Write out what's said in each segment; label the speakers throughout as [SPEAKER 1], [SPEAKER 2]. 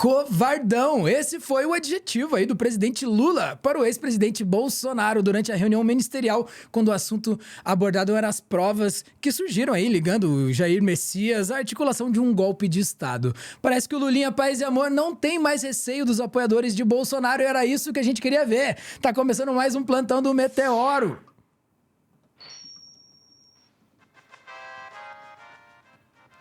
[SPEAKER 1] covardão. Esse foi o adjetivo aí do presidente Lula para o ex-presidente Bolsonaro durante a reunião ministerial, quando o assunto abordado eram as provas que surgiram aí, ligando o Jair Messias à articulação de um golpe de Estado. Parece que o Lulinha Paz e Amor não tem mais receio dos apoiadores de Bolsonaro e era isso que a gente queria ver. Tá começando mais um plantão do Meteoro.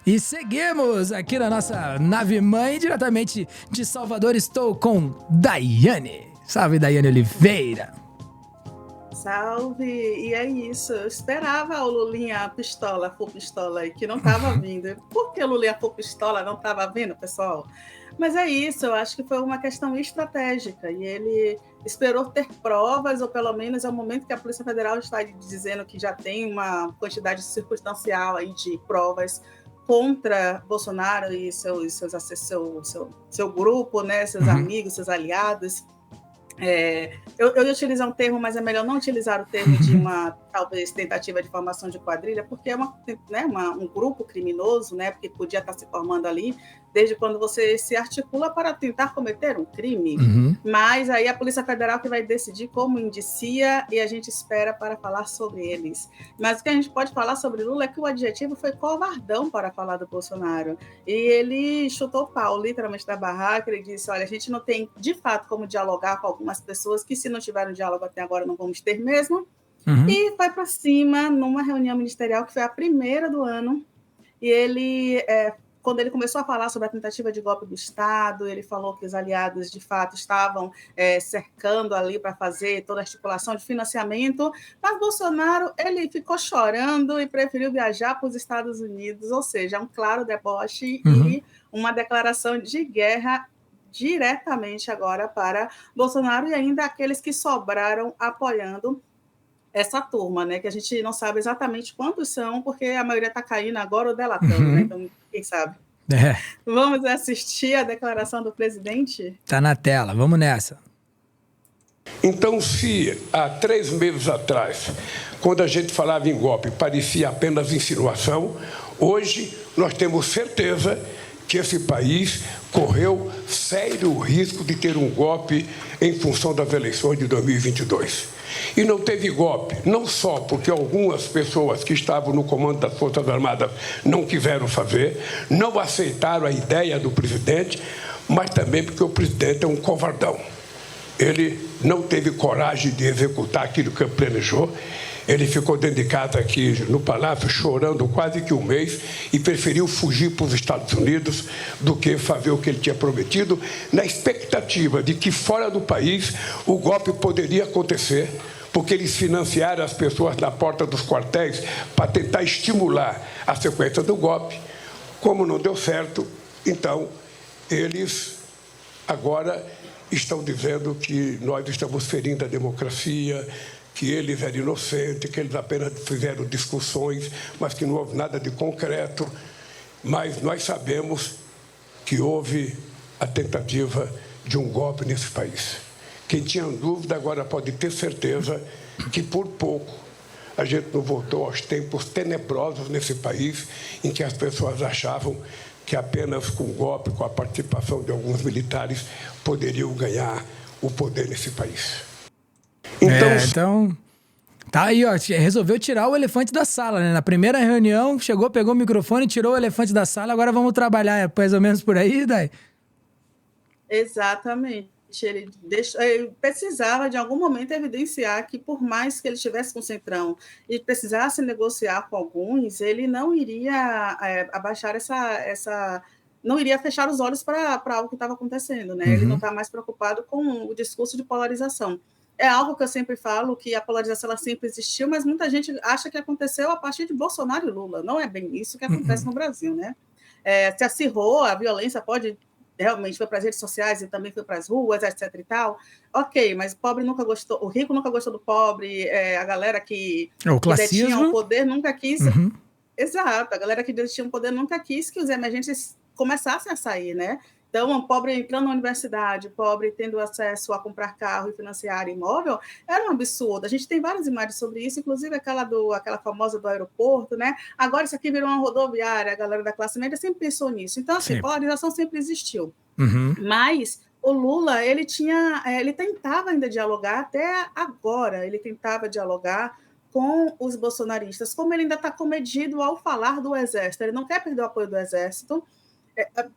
[SPEAKER 1] E seguimos aqui na nossa nave-mãe, diretamente de Salvador, estou com Daiane. Salve, Daiane Oliveira.
[SPEAKER 2] Salve! E é isso, eu esperava o Lulinha full pistola aí, que não estava vindo. Por que o Lulinha full pistola não estava vindo, pessoal? Mas é isso, eu acho que foi uma questão estratégica, e ele esperou ter provas, ou pelo menos é o momento que a Polícia Federal está dizendo que já tem uma quantidade circunstancial aí de provas contra Bolsonaro e seu grupo, né, seus amigos, seus aliados. Eu ia utilizar um termo, mas é melhor não utilizar o termo de uma, talvez, tentativa de formação de quadrilha, porque é um grupo criminoso, né, porque podia estar se formando ali, desde quando você se articula para tentar cometer um crime. Mas aí a Polícia Federal que vai decidir como indicia e a gente espera para falar sobre eles. Mas o que a gente pode falar sobre Lula é que o adjetivo foi covardão para falar do Bolsonaro. E ele chutou o pau, literalmente, da barraca. Ele disse, olha, a gente não tem, de fato, como dialogar com algumas pessoas que, se não tiveram diálogo até agora, não vamos ter mesmo. E foi para cima numa reunião ministerial que foi a primeira do ano. E ele... quando ele começou a falar sobre a tentativa de golpe do Estado, ele falou que os aliados, de fato, estavam cercando ali para fazer toda a articulação de financiamento, mas Bolsonaro, ele ficou chorando e preferiu viajar para os Estados Unidos, ou seja, um claro deboche e uma declaração de guerra diretamente agora para Bolsonaro e ainda aqueles que sobraram apoiando essa turma, né? Que a gente não sabe exatamente quantos são, porque a maioria está caindo agora ou delatando, né? Então, quem sabe? Vamos assistir a declaração do presidente?
[SPEAKER 1] Tá na tela, vamos nessa.
[SPEAKER 3] Então, se há 3 meses atrás, quando a gente falava em golpe, parecia apenas insinuação, hoje nós temos certeza que esse país correu sério risco de ter um golpe em função das eleições de 2022. E não teve golpe, não só porque algumas pessoas que estavam no comando das Forças Armadas não quiseram fazer, não aceitaram a ideia do presidente, mas também porque o presidente é um covardão. Ele não teve coragem de executar aquilo que planejou. Ele ficou dentro de casa aqui no Palácio chorando quase que um mês e preferiu fugir para os Estados Unidos do que fazer o que ele tinha prometido, na expectativa de que fora do país o golpe poderia acontecer, porque eles financiaram as pessoas na porta dos quartéis para tentar estimular a sequência do golpe. Como não deu certo, então eles agora estão dizendo que nós estamos ferindo a democracia, que eles eram inocentes, que eles apenas fizeram discussões, mas que não houve nada de concreto. Mas nós sabemos que houve a tentativa de um golpe nesse país. Quem tinha dúvida agora pode ter certeza que, por pouco, a gente não voltou aos tempos tenebrosos nesse país, em que as pessoas achavam que apenas com golpe, com a participação de alguns militares, poderiam ganhar o poder nesse país.
[SPEAKER 1] Então, tá aí, ó, resolveu tirar o elefante da sala, né? Na primeira reunião, chegou, pegou o microfone, tirou o elefante da sala, agora vamos trabalhar mais ou menos por aí, Dai?
[SPEAKER 2] Exatamente. Ele precisava, de algum momento, evidenciar que, por mais que ele estivesse com o Centrão e precisasse negociar com alguns, ele não iria abaixar não iria fechar os olhos para algo que estava acontecendo, né? Ele não está mais preocupado com o discurso de polarização. É algo que eu sempre falo, que a polarização ela sempre existiu, mas muita gente acha que aconteceu a partir de Bolsonaro e Lula. Não é bem isso que acontece no Brasil, né? Se acirrou, a violência realmente foi para as redes sociais e também foi para as ruas, etc e tal. Ok, mas o pobre nunca gostou, o rico nunca gostou do pobre, a galera que detinha o poder nunca quis... Exato, a galera que detinha o poder nunca quis que os emergentes começassem a sair, né? Então, um pobre entrando na universidade, pobre tendo acesso a comprar carro e financiar imóvel, era um absurdo. A gente tem várias imagens sobre isso, inclusive aquela famosa do aeroporto, né? Agora isso aqui virou uma rodoviária, a galera da classe média sempre pensou nisso. Então, assim, polarização sempre existiu. Mas o Lula, ele tentava ainda dialogar, até agora ele tentava dialogar com os bolsonaristas, como ele ainda está comedido ao falar do Exército, ele não quer perder o apoio do Exército.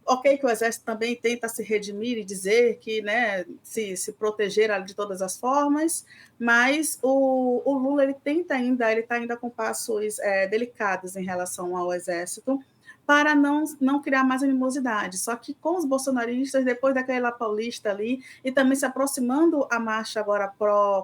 [SPEAKER 2] Ok que o Exército também tenta se redimir e dizer que, né, se proteger de todas as formas, mas o Lula ele está ainda com passos delicados em relação ao Exército, para não criar mais animosidade. Só que com os bolsonaristas, depois daquela paulista ali, e também se aproximando a marcha agora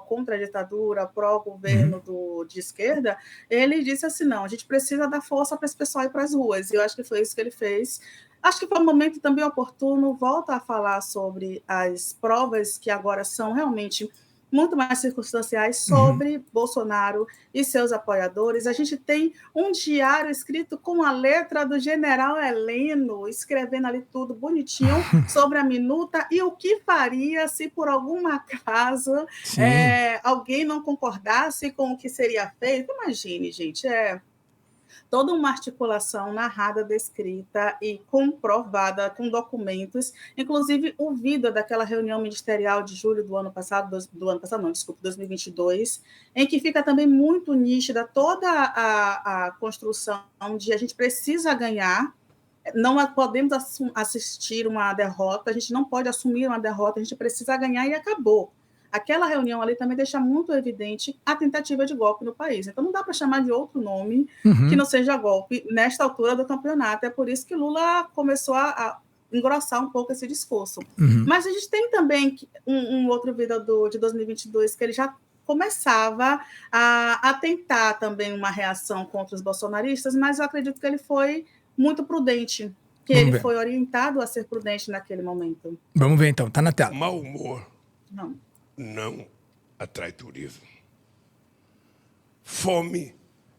[SPEAKER 2] contra a ditadura, pró-governo de esquerda, ele disse assim, não, a gente precisa dar força para esse pessoal ir para as ruas, e eu acho que foi isso que ele fez. Acho que foi um momento também oportuno, volta a falar sobre as provas que agora são realmente muito mais circunstanciais sobre Bolsonaro e seus apoiadores. A gente tem um diário escrito com a letra do general Heleno, escrevendo ali tudo bonitinho sobre a minuta e o que faria se por algum acaso alguém não concordasse com o que seria feito. Imagine, gente, toda uma articulação narrada, descrita e comprovada com documentos, inclusive o vídeo daquela reunião ministerial de julho do ano passado, 2022, em que fica também muito nítida toda a construção de a gente precisa ganhar, não podemos assistir uma derrota, a gente não pode assumir uma derrota, a gente precisa ganhar e acabou. Aquela reunião ali também deixa muito evidente a tentativa de golpe no país. Então, não dá para chamar de outro nome que não seja golpe nesta altura do campeonato. É por isso que Lula começou a engrossar um pouco esse discurso. Mas a gente tem também um outro vídeo de 2022 que ele já começava a tentar também uma reação contra os bolsonaristas, mas eu acredito que ele foi muito prudente, que ele foi orientado a ser prudente naquele momento.
[SPEAKER 1] Vamos ver então, tá na tela.
[SPEAKER 3] Mau humor não atrai turismo. Fome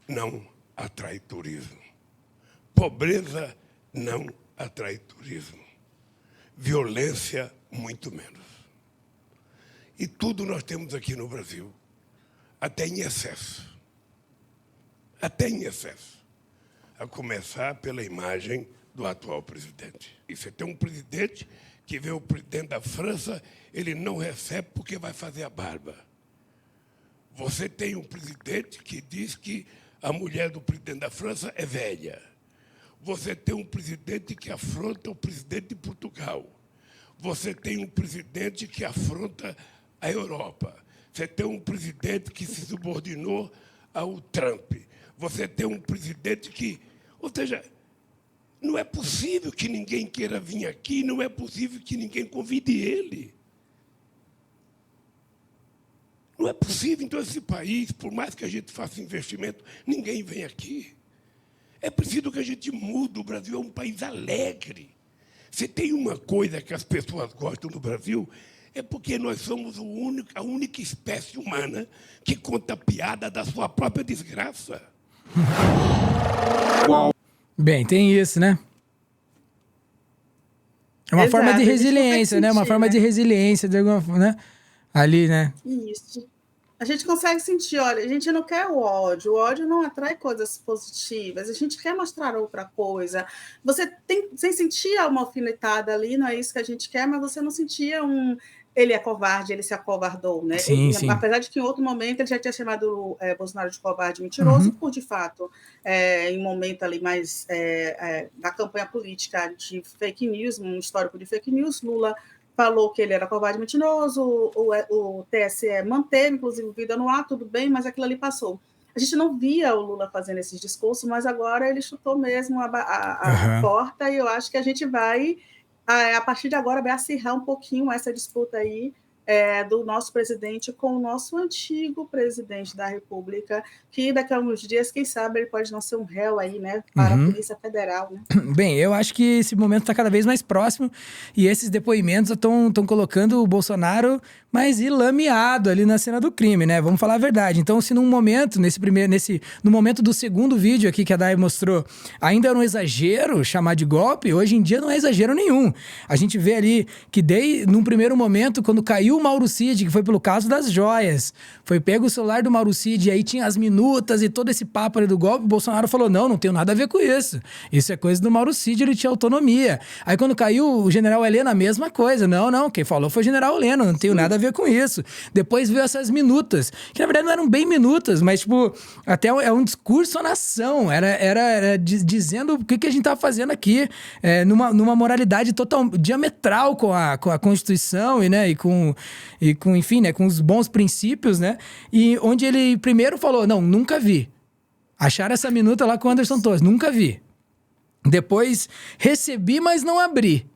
[SPEAKER 3] não atrai turismo. Pobreza não atrai turismo. Violência, muito menos. E tudo nós temos aqui no Brasil, até em excesso. Até em excesso. A começar pela imagem do atual presidente. E você tem um presidente que vê o presidente da França, ele não recebe porque vai fazer a barba. Você tem um presidente que diz que a mulher do presidente da França é velha. Você tem um presidente que afronta o presidente de Portugal. Você tem um presidente que afronta a Europa. Você tem um presidente que se subordinou ao Trump. Você tem um presidente que... Ou seja, não é possível que ninguém queira vir aqui, não é possível que ninguém convide ele. Não é possível, então, esse país, por mais que a gente faça investimento, ninguém vem aqui. É preciso que a gente mude. O Brasil é um país alegre. Se tem uma coisa que as pessoas gostam do Brasil, é porque nós somos a única espécie humana que conta piada da sua própria desgraça.
[SPEAKER 1] Bem, tem isso, né? É uma forma de resiliência, né? Uma forma de resiliência, de alguma forma, né? Ali, né?
[SPEAKER 2] Isso. A gente consegue sentir, olha, a gente não quer o ódio não atrai coisas positivas, a gente quer mostrar outra coisa. Você sentir uma alfinetada ali, não é isso que a gente quer, mas você não sentia ele é covarde, ele se acovardou, né?
[SPEAKER 1] Sim, sim.
[SPEAKER 2] Apesar de que em outro momento ele já tinha chamado Bolsonaro de covarde e mentiroso, por de fato, em um momento ali mais da campanha política de fake news, um histórico de fake news, Lula falou que ele era covarde e mentiroso, o TSE manteve, inclusive, vida no ar, tudo bem, mas aquilo ali passou. A gente não via o Lula fazendo esses discursos, mas agora ele chutou mesmo a porta, e eu acho que a gente vai, a partir de agora, vai acirrar um pouquinho essa disputa aí do nosso presidente com o nosso antigo presidente da República, que daqui a uns dias, quem sabe, ele pode não ser um réu aí, né, para a Polícia Federal, né?
[SPEAKER 1] Bem, eu acho que esse momento está cada vez mais próximo e esses depoimentos estão colocando o Bolsonaro mais ilameado ali na cena do crime, né? Vamos falar a verdade. Então, se num momento, no momento do segundo vídeo aqui que a Day mostrou, ainda era um exagero chamar de golpe, hoje em dia não é exagero nenhum. A gente vê ali que num primeiro momento, quando caiu o Mauro Cid, que foi pelo caso das joias, foi pego o celular do Mauro Cid e aí tinha as minutas e todo esse papo ali do golpe, o Bolsonaro falou, não tenho nada a ver com isso. Isso é coisa do Mauro Cid, ele tinha autonomia. Aí quando caiu o general Heleno, a mesma coisa. Não, quem falou foi o general Heleno, não tenho nada a ver com isso. Depois veio essas minutas, que na verdade não eram bem minutas, mas tipo, até é um discurso à nação, era dizendo o que a gente tava fazendo aqui, numa moralidade diametral com a Constituição e com enfim, né, com os bons princípios, né, e onde ele primeiro falou, nunca vi. Acharam essa minuta lá com o Anderson Torres, nunca vi. Depois, recebi, mas não abri.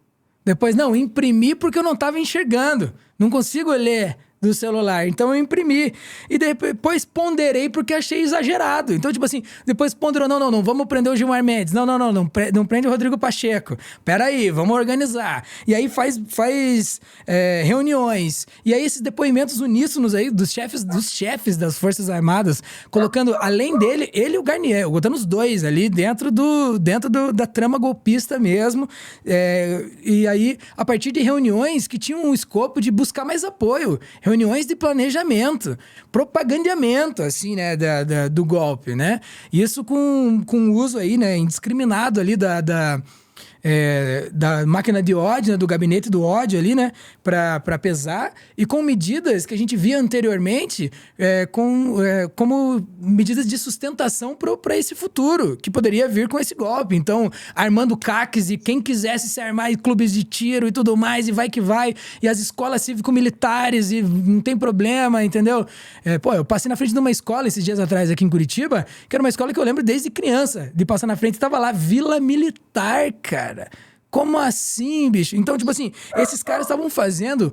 [SPEAKER 1] Depois, imprimi porque eu não estava enxergando. Não consigo ler do celular, então eu imprimi. E depois ponderei porque achei exagerado. Então, tipo assim, depois ponderou, não, vamos prender o Gilmar Mendes. Não prende o Rodrigo Pacheco. Peraí, vamos organizar. E aí faz reuniões. E aí esses depoimentos uníssonos aí dos chefes das Forças Armadas, colocando, além dele, ele e o Garnier, botando os dois ali dentro da trama golpista mesmo. E aí, a partir de reuniões que tinham um escopo de buscar mais apoio, reuniões de planejamento, propagandeamento, assim, né, do golpe, né? Isso com o uso aí, né, indiscriminado ali da máquina de ódio, né, do gabinete do ódio ali, né, para pesar, e com medidas que a gente via anteriormente como medidas de sustentação para esse futuro, que poderia vir com esse golpe. Então, armando CACs e quem quisesse se armar em clubes de tiro e tudo mais, e vai que vai, e as escolas cívico-militares, e não tem problema, entendeu? Eu passei na frente de uma escola esses dias atrás aqui em Curitiba, que era uma escola que eu lembro desde criança, de passar na frente, e tava lá, Vila Militar, cara. Como assim, bicho? Então, tipo assim, esses caras estavam fazendo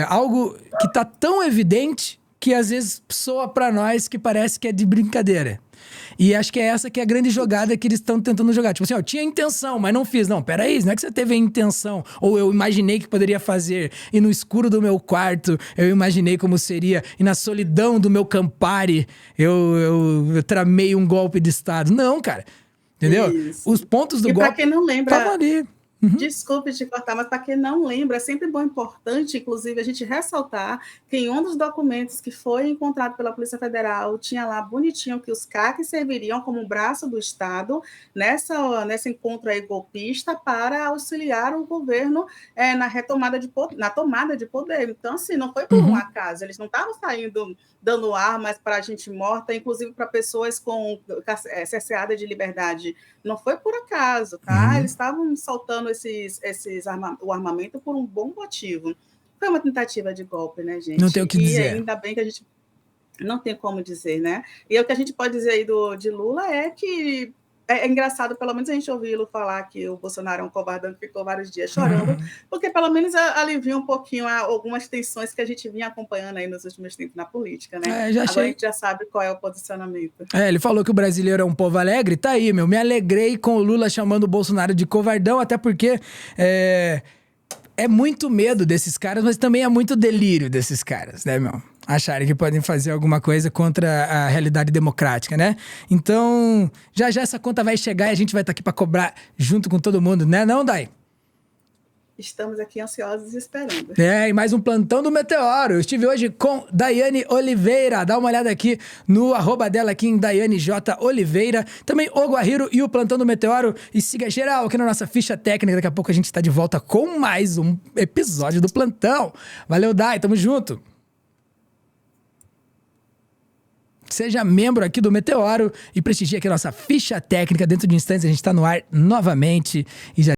[SPEAKER 1] algo que tá tão evidente que às vezes soa pra nós que parece que é de brincadeira. E acho que é essa que é a grande jogada que eles estão tentando jogar. Tipo assim, eu tinha intenção, mas não fiz. Não, peraí, não é que você teve a intenção. Ou eu imaginei que poderia fazer. E no escuro do meu quarto, eu imaginei como seria. E na solidão do meu Campari, eu tramei um golpe de Estado. Não, cara. Entendeu?
[SPEAKER 2] Isso.
[SPEAKER 1] Os pontos do golpe...
[SPEAKER 2] E para quem não lembra...
[SPEAKER 1] estavam ali.
[SPEAKER 2] Desculpe te cortar, mas para quem não lembra, é sempre bom e importante, inclusive, a gente ressaltar que em um dos documentos que foi encontrado pela Polícia Federal, tinha lá bonitinho que os CACs serviriam como braço do Estado nesse encontro aí golpista para auxiliar o governo na tomada de poder. Então, assim, não foi por um acaso, eles não estavam saindo dando armas para gente morta, inclusive para pessoas cerceadas de liberdade. Não foi por acaso, tá? Eles estavam soltando o armamento por um bom motivo. Foi uma tentativa de golpe, né, gente?
[SPEAKER 1] Não tem o que dizer.
[SPEAKER 2] E ainda bem que a gente não tem como dizer, né? E o que a gente pode dizer aí de Lula é que é engraçado, pelo menos a gente ouvi-lo falar que o Bolsonaro é um covardão que ficou vários dias chorando, porque pelo menos alivia um pouquinho algumas tensões que a gente vinha acompanhando aí nos últimos tempos na política, né? Agora a gente já sabe qual é o posicionamento.
[SPEAKER 1] Ele falou que o brasileiro é um povo alegre, tá aí, meu. Me alegrei com o Lula chamando o Bolsonaro de covardão, até porque é muito medo desses caras, mas também é muito delírio desses caras, né, meu? Acharem que podem fazer alguma coisa contra a realidade democrática, né? Então, já essa conta vai chegar e a gente vai estar aqui para cobrar junto com todo mundo, né, não, Day?
[SPEAKER 2] Estamos aqui ansiosos e esperando.
[SPEAKER 1] E mais um plantão do Meteoro. Eu estive hoje com Daiane Oliveira. Dá uma olhada aqui no @ dela aqui em Daiane J. Oliveira. Também o Guarriro e o plantão do Meteoro. E siga geral aqui na nossa ficha técnica. Daqui a pouco a gente está de volta com mais um episódio do plantão. Valeu, Dai. Tamo junto. Seja membro aqui do Meteoro e prestigie aqui a nossa ficha técnica. Dentro de instantes a gente está no ar novamente. E já